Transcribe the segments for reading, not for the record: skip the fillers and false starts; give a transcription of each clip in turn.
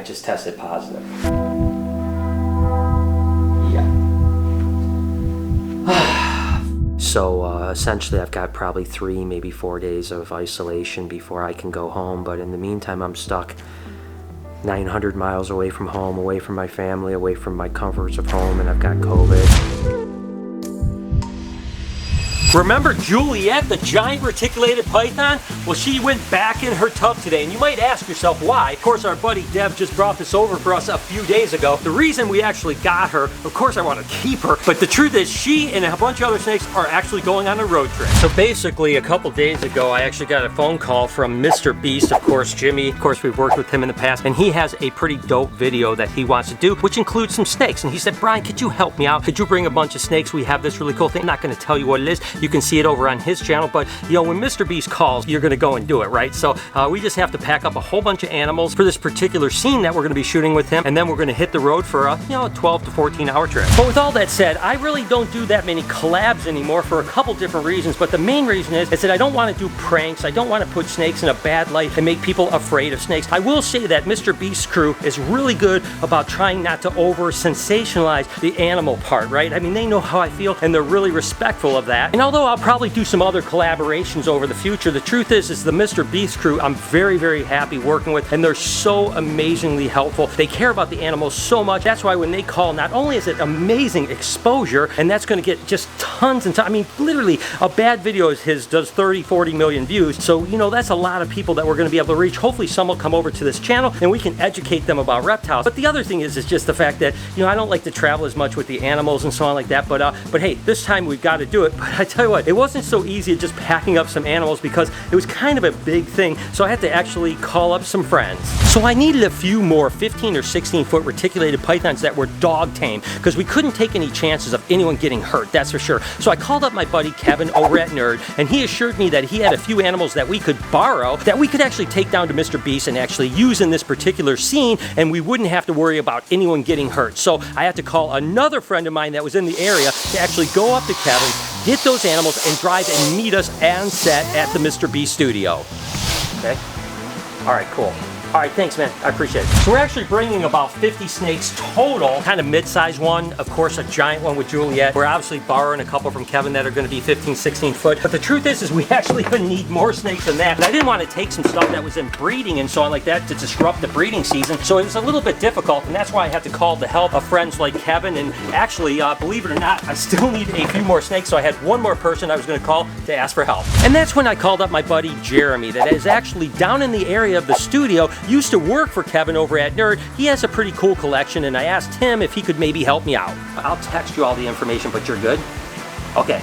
just tested positive. So essentially I've got probably 3, maybe 4 days of isolation before I can go home, but in the meantime I'm stuck 900 miles away from home, away from my family, away from my comforts of home, and I've got COVID. Remember Juliet, the giant reticulated python? Well, she went back in her tub today, and you might ask yourself why. Of course, our buddy Deb just brought this over for us a few days ago. The reason we actually got her, of course I want to keep her, but the truth is she and a bunch of other snakes are actually going on a road trip. So basically, a couple days ago, I actually got a phone call from Mr. Beast, of course, Jimmy. Of course, we've worked with him in the past, and he has a pretty dope video that he wants to do, which includes some snakes. And he said, Brian, could you help me out? Could you bring a bunch of snakes? We have this really cool thing. I'm not going to tell you what it is. You can see it over on his channel, but you know, when Mr. Beast calls, you're gonna go and do it, right? So we just have to pack up a whole bunch of animals for this particular scene that we're gonna be shooting with him, and then we're gonna hit the road for a 12 to 14 hour trip. But with all that said, I really don't do that many collabs anymore for a couple different reasons, but the main reason is that I don't want to do pranks. I don't want to put snakes in a bad light and make people afraid of snakes. I will say that Mr. Beast's crew is really good about trying not to over sensationalize the animal part, right? I mean, they know how I feel and they're really respectful of that. And although I'll probably do some other collaborations over the future, the truth is the Mr. Beast crew I'm very, very happy working with, and they're so amazingly helpful. They care about the animals so much. That's why when they call, not only is it amazing exposure, and that's going to get just tons and tons. I mean, literally, a bad video of his does 30, 40 million views. So, you know, that's a lot of people that we're going to be able to reach. Hopefully some will come over to this channel and we can educate them about reptiles. But the other thing is just the fact that, you know, I don't like to travel as much with the animals and so on like that. But hey, this time we've got to do it. But I tell you what, it wasn't so easy just packing up some animals because it was kind of a big thing. So I had to actually call up some friends. So I needed a few more 15 or 16 foot reticulated pythons that were dog tame because we couldn't take any chances of anyone getting hurt, that's for sure. So I called up my buddy Kevin over at Nerd, and he assured me that he had a few animals that we could borrow that we could actually take down to Mr. Beast and actually use in this particular scene, and we wouldn't have to worry about anyone getting hurt. So I had to call another friend of mine that was in the area to actually go up to Kevin, get those animals, and drive and meet us on set at the Mr. Beast studio. Okay? All right, cool. All right, thanks, man. I appreciate it. So we're actually bringing about 50 snakes total, kind of mid-sized one, of course, a giant one with Juliet. We're obviously borrowing a couple from Kevin that are going to be 15, 16 foot. But the truth is we actually need more snakes than that. And I didn't want to take some stuff that was in breeding and so on like that to disrupt the breeding season. So it was a little bit difficult, and that's why I had to call the help of friends like Kevin. And actually, believe it or not, I still need a few more snakes. So I had one more person I was going to call to ask for help. And that's when I called up my buddy Jeremy that is actually down in the area of the studio, used to work for Kevin over at Nerd. He has a pretty cool collection, and I asked him if he could maybe help me out. I'll text you all the information, but you're good? Okay.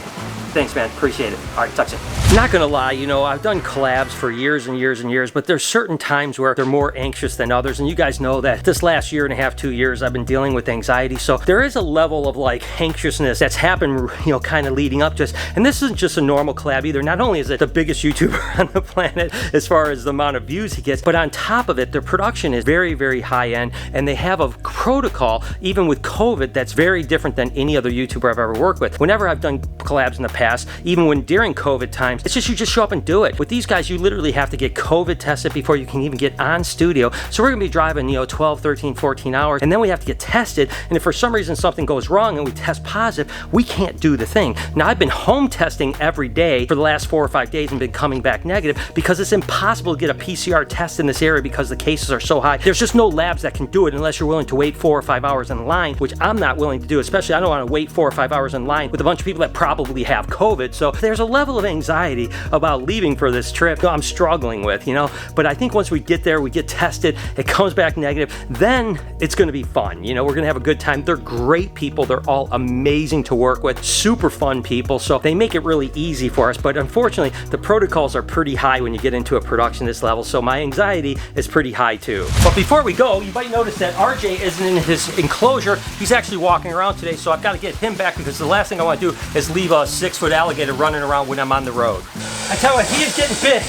Thanks, man. Appreciate it. All right, talk soon. Not gonna lie, you know, I've done collabs for years and years and years, but there's certain times where they're more anxious than others, and you guys know that this last year and a half, 2 years, I've been dealing with anxiety, so there is a level of like anxiousness that's happened, you know, kind of leading up to this. And this isn't just a normal collab either. Not only is it the biggest YouTuber on the planet as far as the amount of views he gets, but on top of it, their production is very, very high end, and they have a protocol, even with COVID, that's very different than any other YouTuber I've ever worked with. Whenever I've done collabs in the past, even when during COVID times, it's just you just show up and do it. With these guys, you literally have to get COVID tested before you can even get on studio. So we're gonna be driving, you know, 12, 13, 14 hours, and then we have to get tested. And if for some reason something goes wrong and we test positive, we can't do the thing. Now, I've been home testing every day for the last 4 or 5 days and been coming back negative because it's impossible to get a PCR test in this area because the cases are so high. There's just no labs that can do it unless you're willing to wait 4 or 5 hours in line, which I'm not willing to do, especially I don't want to wait 4 or 5 hours in line with a bunch of people that probably have COVID. So there's a level of anxiety about leaving for this trip I'm struggling with, you know, but I think once we get there, we get tested, it comes back negative, then it's going to be fun. You know, we're going to have a good time. They're great people. They're all amazing to work with, super fun people. So they make it really easy for us. But unfortunately, the protocols are pretty high when you get into a production this level. So my anxiety is pretty high too. But before we go, you might notice that RJ isn't in his enclosure. He's actually walking around today. So I've got to get him back because the last thing I want to do is leave a 6-foot alligator running around when I'm on the road. I tell you what, he is getting big.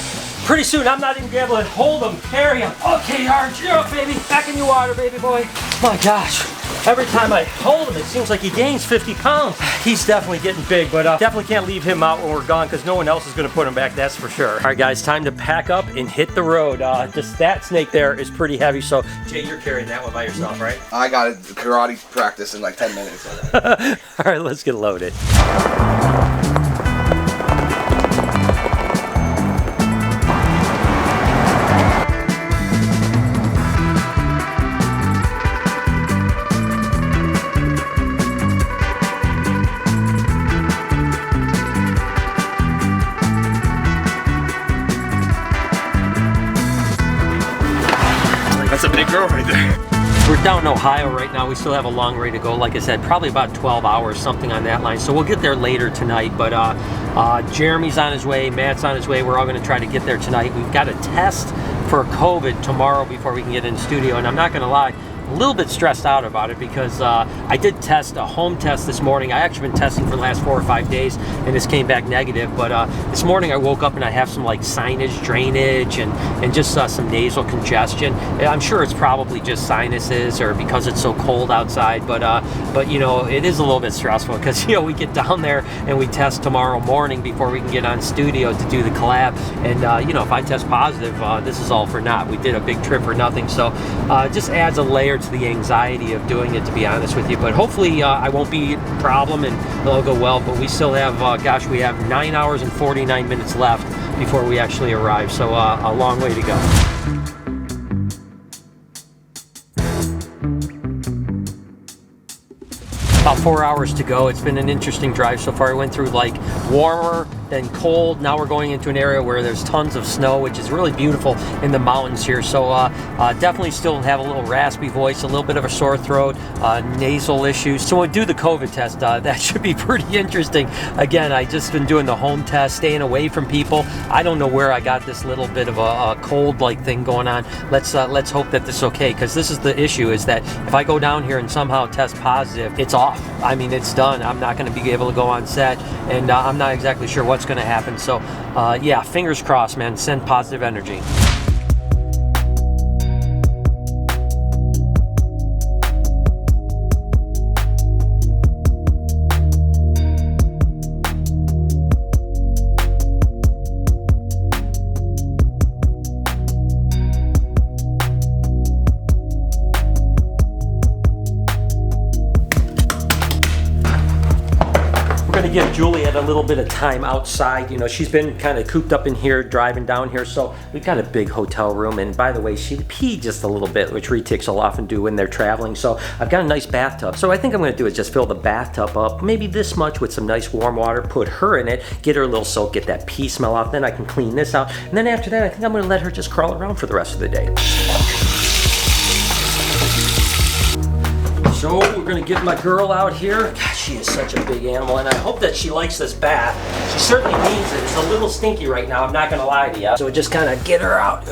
Pretty soon, I'm not even gonna be able to hold him, carry him. Okay, Arch, you're up, baby. Back in your water, baby boy. My gosh. Every time I hold him, it seems like he gains 50 pounds. He's definitely getting big, but definitely can't leave him out when we're gone because no one else is gonna put him back, that's for sure. All right, guys, time to pack up and hit the road. Just that snake there is pretty heavy, so Jay, you're carrying that one by yourself, right? I got a karate practice in like 10 minutes. All right, let's get loaded. That's a big girl right there. We're down in Ohio right now. We still have a long way to go. Like I said, probably about 12 hours, something on that line. So we'll get there later tonight. But Jeremy's on his way, Matt's on his way. We're all going to try to get there tonight. We've got a test for COVID tomorrow before we can get in the studio. And I'm not going to lie, a little bit stressed out about it because I did test a home test this morning. I actually been testing for the last 4 or 5 days and this came back negative, but this morning I woke up and I have some like sinus drainage and just some nasal congestion. I'm sure it's probably just sinuses or because it's so cold outside, but you know, it is a little bit stressful because, you know, we get down there and we test tomorrow morning before we can get on studio to do the collab, and you know, if I test positive, this is all for naught. We did a big trip for nothing, so it just adds a layer to the anxiety of doing it, to be honest with you. But hopefully I won't be a problem and it'll go well. But we still have gosh, we have 9 hours and 49 minutes left before we actually arrive, so a long way to go. About 4 hours to go. It's been an interesting drive so far. We went through like warmer, then cold. Now we're going into an area where there's tons of snow, which is really beautiful in the mountains here. So definitely still have a little raspy voice, a little bit of a sore throat, nasal issues. So when we do the COVID test, that should be pretty interesting. Again, I just been doing the home test, staying away from people. I don't know where I got this little bit of a cold-like thing going on. Let's hope that this is okay, because this is the issue, is that if I go down here and somehow test positive, it's off. I mean, it's done. I'm not going to be able to go on set, and I'm not exactly sure what's going to happen. So yeah, fingers crossed, man. Send positive energy. Give Juliet a little bit of time outside. You know, she's been kind of cooped up in here, driving down here, so we've got a big hotel room. And by the way, she peed just a little bit, which retics will often do when they're traveling. So I've got a nice bathtub. So what I think I'm going to do is just fill the bathtub up, maybe this much, with some nice warm water, put her in it, get her a little soak, get that pee smell off. Then I can clean this out. And then after that, I think I'm going to let her just crawl around for the rest of the day. So we're gonna get my girl out here. God, she is such a big animal, and I hope that she likes this bath. She certainly needs it. It's a little stinky right now, I'm not gonna lie to you. So just kind of get her out,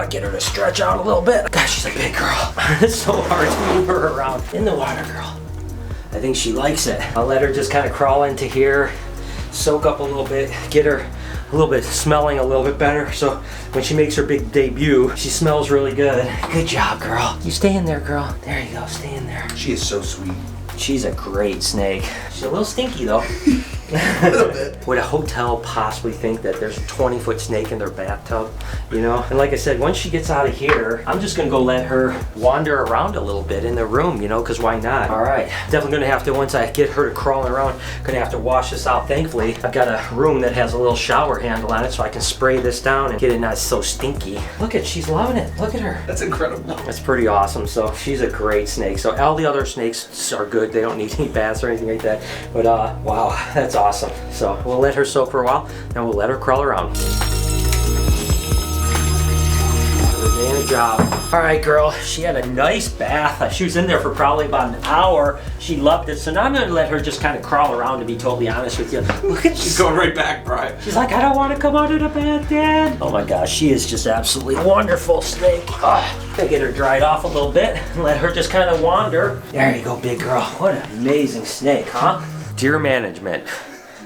get her to stretch out a little bit. God, she's a big girl. It's so hard to move her around. In the water, girl. I think she likes it. I'll let her just kind of crawl into here, soak up a little bit, get her a little bit smelling a little bit better, so when she makes her big debut, she smells really good. Good job, girl. You stay in there, girl. There you go, stay in there. She is so sweet. She's a great snake. She's a little stinky though. A little bit. Would a hotel possibly think that there's a 20-foot snake in their bathtub? You know? And like I said, once she gets out of here, I'm just gonna go let her wander around a little bit in the room, you know, because why not? All right, definitely gonna have to, once I get her to crawling around, gonna have to wash this out. Thankfully, I've got a room that has a little shower handle on it, so I can spray this down and get it not so stinky. Look at, she's loving it. Look at her. That's incredible. That's pretty awesome. So she's a great snake. So all the other snakes are good. They don't need any baths or anything like that. But wow, that's awesome. So we'll let her soak for a while, and we'll let her crawl around. Another day in a job. All right, girl, she had a nice bath. She was in there for probably about an hour. She loved it. So now I'm gonna let her just kind of crawl around, to be totally honest with you. Look at, she's going right back, Brian. She's like, I don't want to come out of the bath, Dad. Oh my gosh, she is just absolutely wonderful snake. Gonna get her dried off a little bit and let her just kind of wander. There you go, big girl. What an amazing snake, huh? Dear management,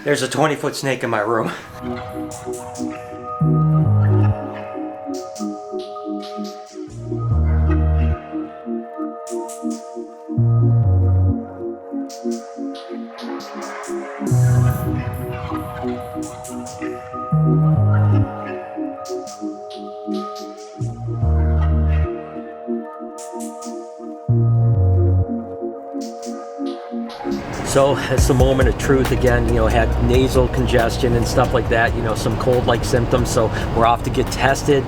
there's a 20-foot snake in my room. So it's the moment of truth again, you know, had nasal congestion and stuff like that, you know, some cold-like symptoms, so we're off to get tested.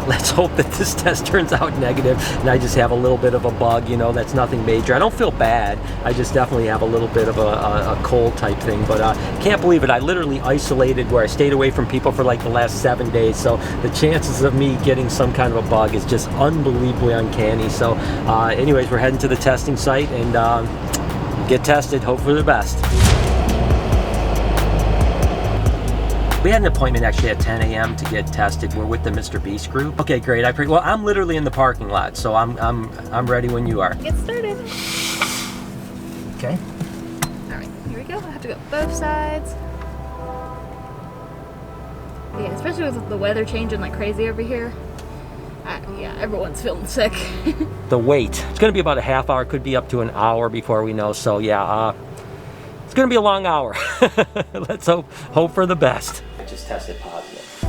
Let's hope that this test turns out negative and I just have a little bit of a bug, you know, that's nothing major. I don't feel bad, I just definitely have a little bit of a cold type thing, but can't believe it. I literally isolated where I stayed away from people for like the last 7 days, so the chances of me getting some kind of a bug is just unbelievably uncanny. So anyways, we're heading to the testing site and get tested, hope for the best. We had an appointment actually at 10 a.m. to get tested. We're with the Mr. Beast group. Okay, great. Well, I'm literally in the parking lot, so I'm ready when you are. Get started. Okay. All right, here we go. I have to go both sides. Yeah, especially with the weather changing like crazy over here. Yeah, everyone's feeling sick. The wait. It's going to be about a half hour, could be up to an hour before we know. So yeah, it's going to be a long hour. Let's hope for the best. I just tested positive.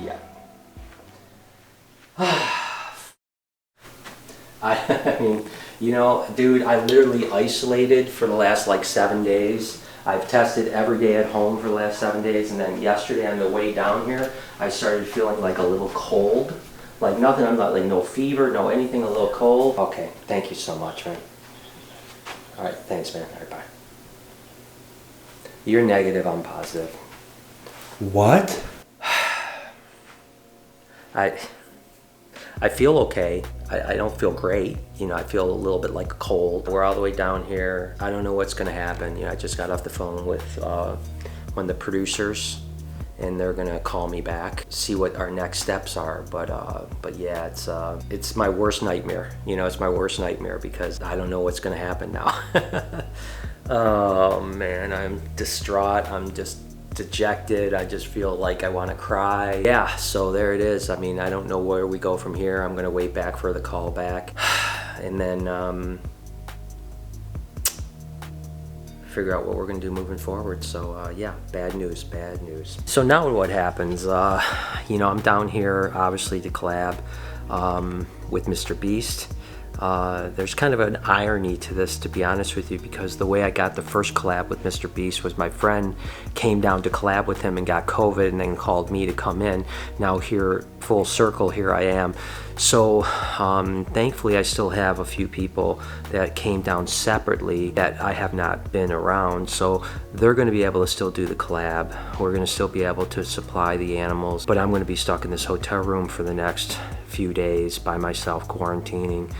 Yeah. I mean, you know, dude, I literally isolated for the last like 7 days. I've tested every day at home for the last 7 days, and then yesterday on the way down here, I started feeling like a little cold. Like nothing, I'm not like no fever, no anything, a little cold. Okay, thank you so much, man. All right, thanks, man. All right, bye. You're negative, I'm positive. What? I feel okay. I don't feel great. You know, I feel a little bit like a cold. We're all the way down here. I don't know what's gonna happen. You know, I just got off the phone with one of the producers, and they're gonna call me back, see what our next steps are. But yeah, it's my worst nightmare. You know, it's my worst nightmare because I don't know what's gonna happen now. Oh man, I'm distraught. I'm just dejected. I just feel like I want to cry. Yeah, so there it is. I mean, I don't know where we go from here. I'm gonna wait back for the call back and then figure out what we're gonna do moving forward. So yeah, bad news. So now what happens, you know, I'm down here obviously to collab with Mr. Beast. There's kind of an irony to this, to be honest with you, because the way I got the first collab with Mr. Beast was my friend came down to collab with him and got COVID and then called me to come in. Now here, full circle, here I am. So thankfully I still have a few people that came down separately that I have not been around, so they're going to be able to still do the collab. We're going to still be able to supply the animals, but I'm going to be stuck in this hotel room for the next few days by myself, quarantining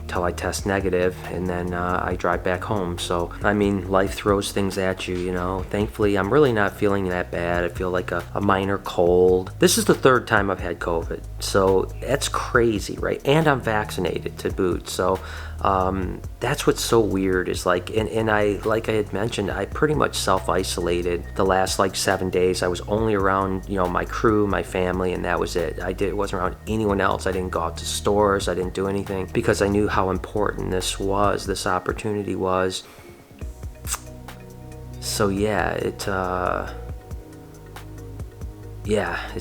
till I test negative, and then I drive back home. So I mean, life throws things at you, you know. Thankfully I'm really not feeling that bad. I feel like a minor cold. This is the third time I've had COVID, so that's crazy, right? And I'm vaccinated to boot. So that's what's so weird is like, and I, like I had mentioned, I pretty much self-isolated the last like 7 days. I was only around, you know, my crew, my family, and that was it. Wasn't around anyone else. I didn't go out to stores. I didn't do anything because I knew how important this opportunity was. So yeah, it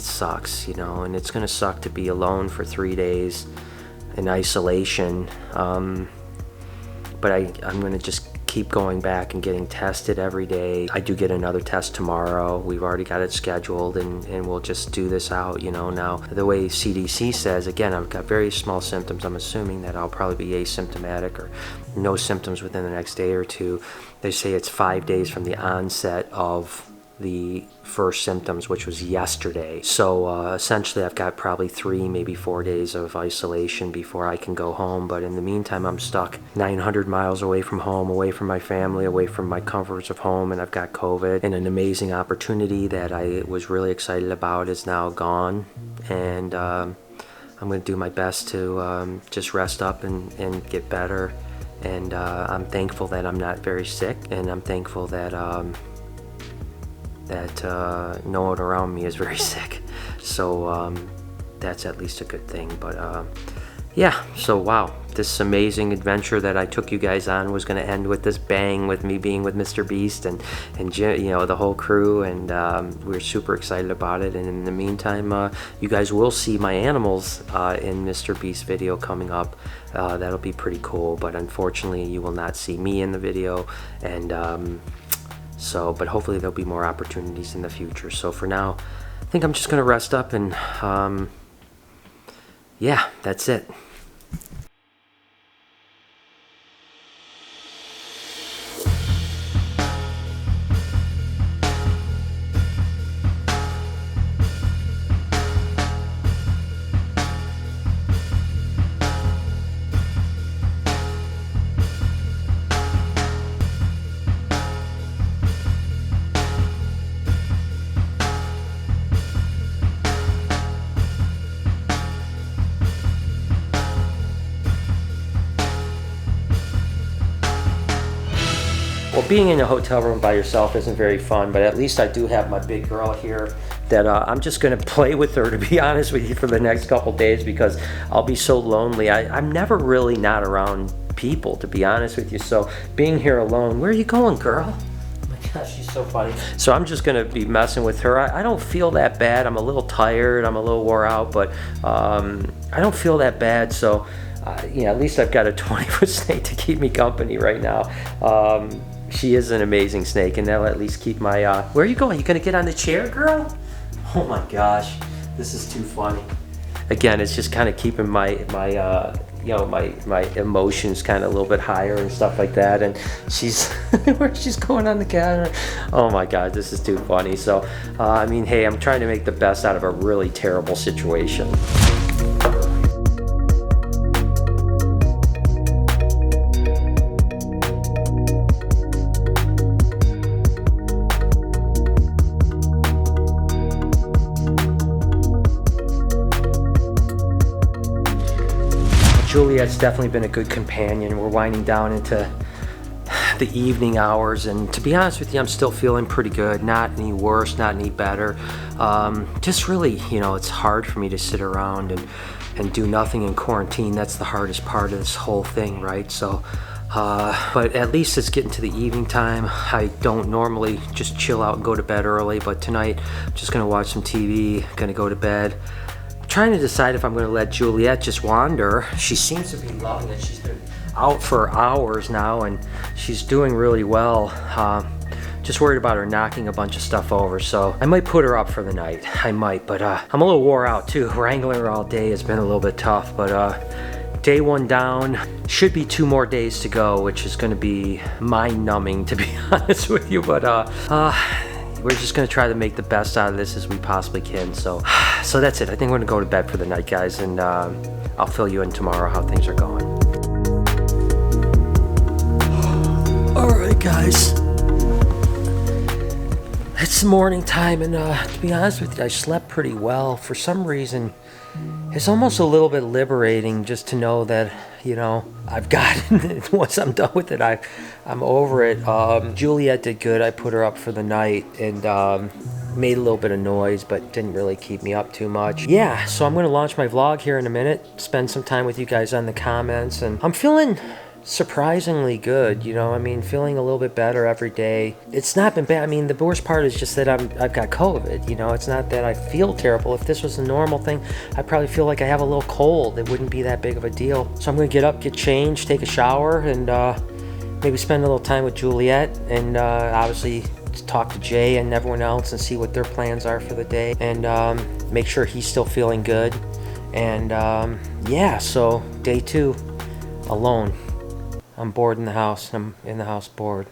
sucks, you know, and it's gonna suck to be alone for 3 days in isolation. But I'm gonna just keep going back and getting tested every day. I do get another test tomorrow. We've already got it scheduled, and we'll just do this out, you know. Now, the way CDC says, again, I've got very small symptoms. I'm assuming that I'll probably be asymptomatic or no symptoms within the next day or two. They say it's 5 days from the onset of the first symptoms, which was yesterday. So essentially I've got probably 3, maybe 4 days of isolation before I can go home. But in the meantime, I'm stuck 900 miles away from home, away from my family, away from my comforts of home, and I've got COVID. And an amazing opportunity that I was really excited about is now gone. And I'm going to do my best to just rest up and get better. And I'm thankful that I'm not very sick, and I'm thankful that no one around me is very sick, so that's at least a good thing. But yeah, so wow. This amazing adventure that I took you guys on was going to end with this bang, with me being with Mr. Beast and you know, the whole crew, and we're super excited about it. And in the meantime, you guys will see my animals in Mr. Beast video coming up. That'll be pretty cool, but unfortunately you will not see me in the video, and but hopefully there'll be more opportunities in the future. So for now, I think I'm just going to rest up, and yeah, that's it. Well, being in a hotel room by yourself isn't very fun, but at least I do have my big girl here that I'm just going to play with her, to be honest with you, for the next couple days, because I'll be so lonely. I'm never really not around people, to be honest with you, so being here alone. Where are you going, girl? Oh my gosh, she's so funny. So I'm just going to be messing with her. I don't feel that bad. I'm a little tired. I'm a little wore out, but I don't feel that bad, so yeah, at least I've got a 20-foot snake to keep me company right now. She is an amazing snake, and that'll at least keep my, where are you going? You gonna get on the chair, girl? Oh my gosh, this is too funny. Again, it's just kind of keeping my you know, my emotions kind of a little bit higher and stuff like that. And she's, where she's going on the counter. Oh my God, this is too funny. So, I mean, hey, I'm trying to make the best out of a really terrible situation. Juliet's definitely been a good companion. We're winding down into the evening hours, and to be honest with you, I'm still feeling pretty good. Not any worse, not any better. Just really, you know, it's hard for me to sit around and do nothing in quarantine. That's the hardest part of this whole thing, right? So, but at least it's getting to the evening time. I don't normally just chill out and go to bed early, but tonight I'm just gonna watch some TV, gonna go to bed. Trying to decide if I'm going to let Juliet just wander. She seems to be loving it. She's been out for hours now, and she's doing really well. Just worried about her knocking a bunch of stuff over, so I might put her up for the night. I might, but I'm a little wore out too. Wrangling her all day has been a little bit tough, but day one down. Should be 2 more days to go, which is going to be mind-numbing, to be honest with you, but we're just gonna try to make the best out of this as we possibly can. So that's it. I think we're gonna go to bed for the night, guys, and I'll fill you in tomorrow how things are going. All right, guys. It's morning time, and to be honest with you, I slept pretty well. For some reason, it's almost a little bit liberating just to know that, you know, I've gotten it. Once I'm done with it, I'm over it. Juliet did good. I put her up for the night and made a little bit of noise, but didn't really keep me up too much. Yeah, so I'm going to launch my vlog here in a minute, spend some time with you guys on the comments, and I'm feeling surprisingly good, you know. I mean, feeling a little bit better every day. It's not been bad. I mean, the worst part is just that I've got COVID, you know. It's not that I feel terrible. If this was a normal thing, I'd probably feel like I have a little cold. It wouldn't be that big of a deal. So I'm gonna get up, get changed, take a shower, and maybe spend a little time with Juliet, and obviously talk to Jay and everyone else and see what their plans are for the day, and make sure he's still feeling good. And yeah, so day 2, alone. I'm bored in the house. I'm in the house bored.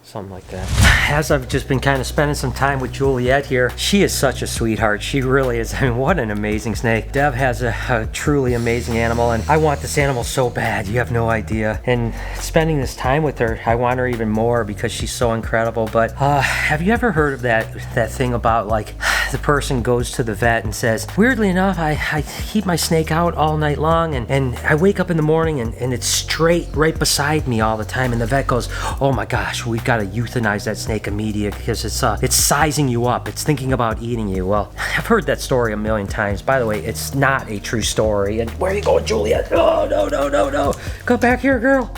Something like that. As I've just been kind of spending some time with Juliet here, she is such a sweetheart. She really is. I mean, what an amazing snake. Dev has a truly amazing animal, and I want this animal so bad. You have no idea. And spending this time with her, I want her even more because she's so incredible. But have you ever heard of that thing about, like, the person goes to the vet and says, weirdly enough, I keep my snake out all night long, and I wake up in the morning and it's straight right beside me all the time. And the vet goes, oh my gosh, we've got to euthanize that snake immediately because it's sizing you up. It's thinking about eating you. Well, I've heard that story a million times. By the way, it's not a true story. And where are you going, Juliet? Oh, no. Come back here, girl.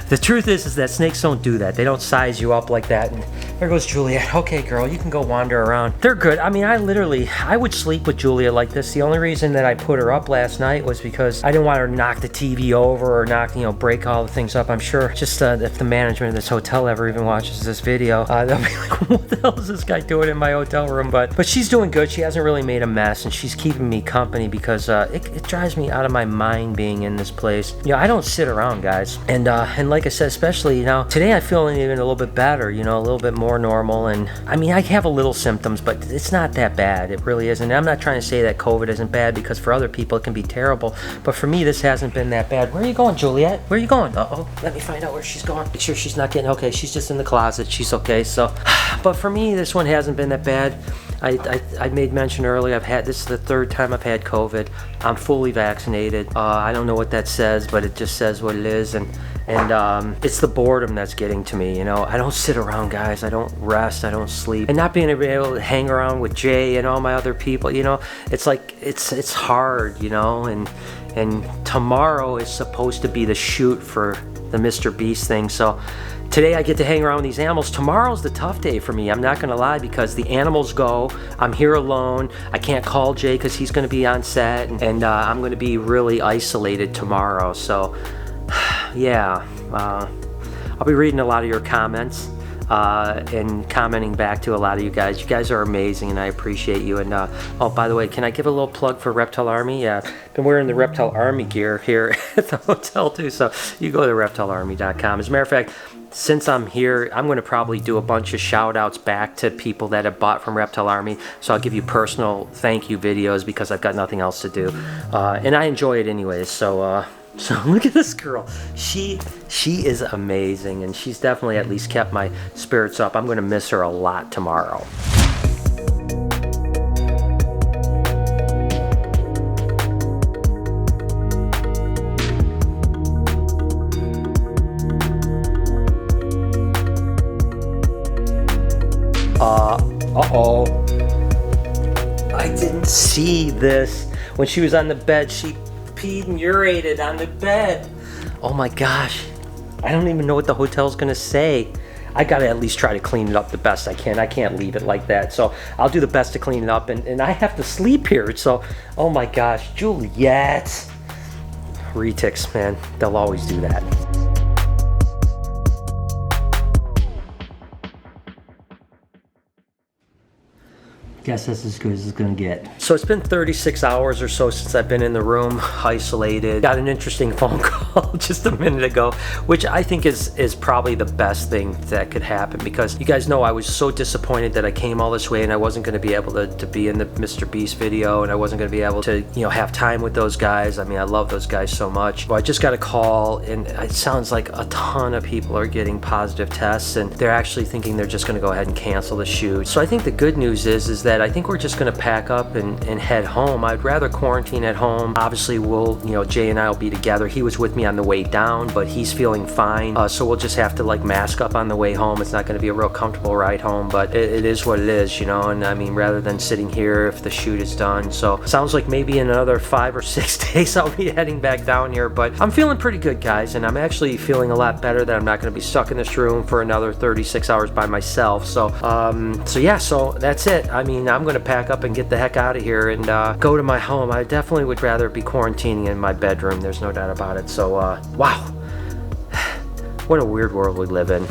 The truth is that snakes don't do that. They don't size you up like that. And there goes Juliet. Okay, girl, you can go wander around. They're good. I mean, I would sleep with Juliet like this. The only reason that I put her up last night was because I didn't want her to knock the TV over or break all the things up. I'm sure just if the management of this hotel ever even watches this video, they'll be like, what the hell is this guy doing in my hotel room? But she's doing good. She hasn't really made a mess, and she's keeping me company because it drives me out of my mind being in this place. I don't sit around, guys. And like I said, especially, today I feel even a little bit better, a little bit more normal. And I mean, I have a little symptoms, but it's not that bad. It really isn't. I'm not trying to say that COVID isn't bad, because for other people it can be terrible. But for me, this hasn't been that bad. Where are you going, Juliet? Where are you going? Uh-oh. Let me find out where she's going. Make sure she's not getting... Okay, she's just in the closet. She's okay. So, but for me, this one hasn't been that bad. I made mention earlier, this is the third time I've had COVID. I'm fully vaccinated. I don't know what that says, but it just says what it is. And it's the boredom that's getting to me. I don't sit around, guys. I don't rest. I don't sleep. And not being able to hang around with Jay and all my other people, it's like, it's hard, and tomorrow is supposed to be the shoot for the Mr. Beast thing. So today I get to hang around with these animals. Tomorrow's the tough day for me. I'm not going to lie, because the animals go. I'm here alone. I can't call Jay because he's going to be on set, and I'm going to be really isolated tomorrow. So yeah, I'll be reading a lot of your comments and commenting back to a lot of you guys. You guys are amazing, and I appreciate you. And oh, by the way, can I give a little plug for Reptile Army? Yeah, been wearing the Reptile Army gear here at the hotel too, so you go to reptilearmy.com. As a matter of fact, since I'm here, I'm going to probably do a bunch of shout outs back to people that have bought from Reptile Army. So I'll give you personal thank you videos because I've got nothing else to do, and I enjoy it anyways. So look at this girl. She is amazing, and she's definitely at least kept my spirits up. I'm going to miss her a lot tomorrow. Uh-oh. I didn't see this. When she was on the bed, she peed and urinated on the bed. Oh my gosh. I don't even know what the hotel's gonna say. I gotta at least try to clean it up the best I can. I can't leave it like that. So I'll do the best to clean it up, and I have to sleep here. So, oh my gosh, Juliet. Retics, man, they'll always do that. Guess that's as good as it's gonna get. So it's been 36 hours or so since I've been in the room, isolated. Got an interesting phone call just a minute ago, which I think is probably the best thing that could happen, because you guys know I was so disappointed that I came all this way and I wasn't gonna be able to be in the Mr. Beast video, and I wasn't gonna be able to, have time with those guys. I mean, I love those guys so much. But I just got a call, and it sounds like a ton of people are getting positive tests, and they're actually thinking they're just gonna go ahead and cancel the shoot. So I think the good news is that I think we're just gonna pack up and head home. I'd rather quarantine at home. Obviously, Jay and I will be together. He was with me on the way down, but he's feeling fine. So we'll just have to mask up on the way home. It's not gonna be a real comfortable ride home, but it is what it is, and I mean, rather than sitting here if the shoot is done. So sounds like maybe in another 5 or 6 days I'll be heading back down here, but I'm feeling pretty good, guys, and I'm actually feeling a lot better that I'm not gonna be stuck in this room for another 36 hours by myself. So yeah, so that's it. I mean, I'm gonna pack up and get the heck out of here and go to my home. I definitely would rather be quarantining in my bedroom. There's no doubt about it. So wow, what a weird world we live in.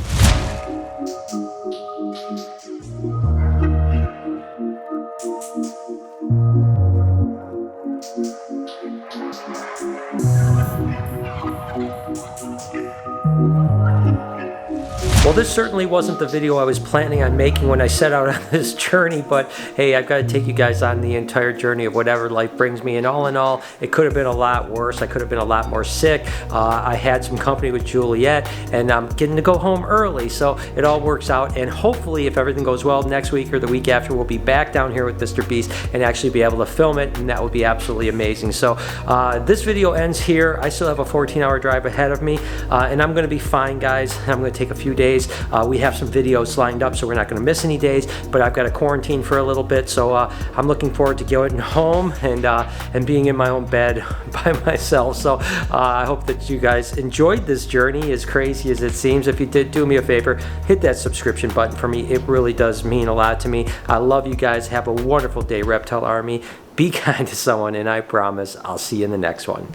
Well, this certainly wasn't the video I was planning on making when I set out on this journey, but hey, I've got to take you guys on the entire journey of whatever life brings me, and all in all, it could have been a lot worse. I could have been a lot more sick. I had some company with Juliet, and I'm getting to go home early, so it all works out, and hopefully, if everything goes well, next week or the week after, we'll be back down here with Mr. Beast and actually be able to film it, and that would be absolutely amazing. So this video ends here. I still have a 14-hour drive ahead of me, and I'm going to be fine, guys. I'm going to take a few days. We have some videos lined up, so we're not going to miss any days, but I've got to quarantine for a little bit, so I'm looking forward to going home and being in my own bed by myself. So I hope that you guys enjoyed this journey, as crazy as it seems. If you did, do me a favor, hit that subscription button for me. It really does mean a lot to me. I love you guys. Have a wonderful day, Reptile Army. Be kind to someone, and I promise I'll see you in the next one.